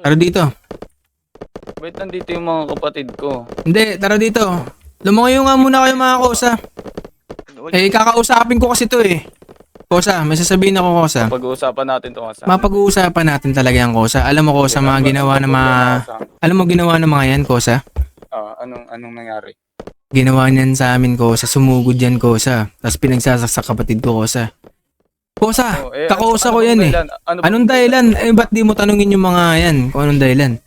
Tara dito. Wait, nandito yung mga kapatid ko. Hindi, tara dito. Lumayo nga muna kayo mga kosa. Eh, kakausapin ko kasi to eh. Kosa, may sasabihin ako kosa. Pag-uusapan natin to kasi. Mapag-uusapan natin talaga yan kosa. Alam mo kosa, mga ginawa ng mga... Alam mo ginawa ng mga yan kosa? Anong nangyari? Ginawa niyan sa amin kosa, sumugod yan kosa. Tapos pinagsasaksak kapatid ko kosa. Kosa, kakosa ko yan eh. Anong dahilan? Eh, ba't di mo tanungin yung mga yan kung anong dahilan?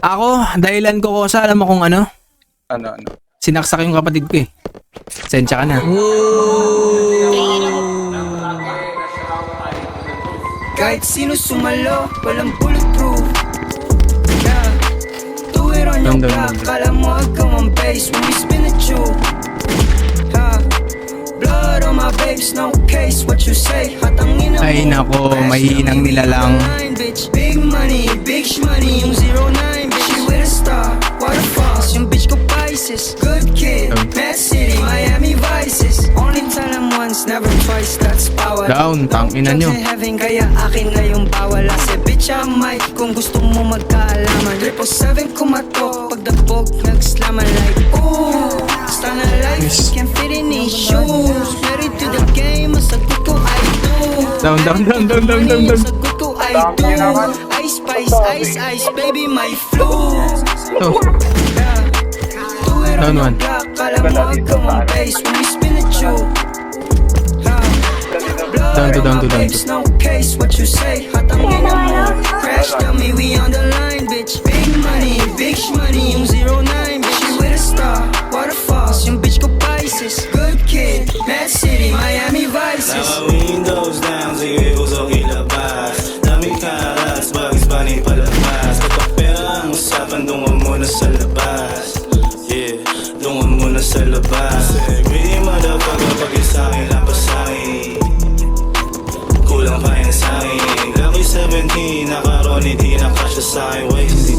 Ako, dahilan ko kosa, alam mo kung ano? Ano? Sinaksak yung kapatid ko eh. Sensya ka na. Kahit sino sumalo, walang bulletproof. Yeah. Do it on your block, kala mo ikaw ang base when we spin the tube. Blood on my babes, no case, what you say, hatangin na mo. Ay nako, mahinang nilalang. Big money, big shmoney, yung 09, bitch, she with a star. Waterfalls, yung bitch ko Pisces. Good kid, Mad City, Miami Vices. Only tell them once, never twice, that's power. Down, tangina nyo. Kaya akin na yung bawal. Ase bitch I'm Mike, kung gusto mo magkaalaman. 777 kumato, pagdabog nagslaman like ooh. Sana life, can't fit in these shoes. Married to the game, masagot ko I do. Down. Masagot ko I do. Ice spice, ice, baby my flu. Oh, down one. Kala mo ikaw ang base when we spin the tube. Down to. No case, what you say, hatangin na mo. Crash dummy, we on the line, bitch. Big money, big shmoney, yung 09, bitch, you with a star. Waterfalls, yung bitch ko Pisces. Good kid, Mad City, Miami Vices. Now windows down, sige usok ilabas. Daming karas, Bugs Bunny palabas. Kapag pera ang usapan, dungan muna sa labas. Yeah, dungan muna sa labas. Really motherfucker, pag isa'kin lang pasahin. Kulang pa yan sa'kin. Lucky 17, naka-Ronnie D, nakasya sa'kin waist.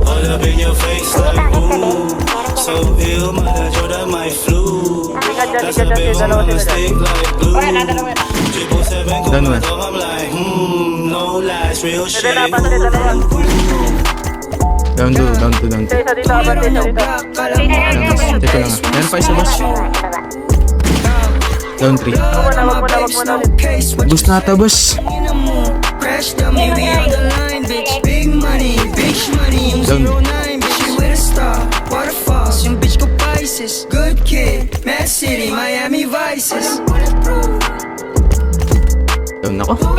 All up in your face like boom. So ill, manager that my flu. Kasabi mo mga stick like glue. 777 Down one. kumatok, I'm like no lies, real shit. Down to. Dito lang ah. Meron pa isa boss. Down 3. Bus na ata boss. Crash dummy, we on the line, bitch. Big money, big shmoney, yung Down. 09, bitch, you with a star. Waterfalls, yung bitch ko Pisces. Good kid, Mad City, Miami Vices. Down ako.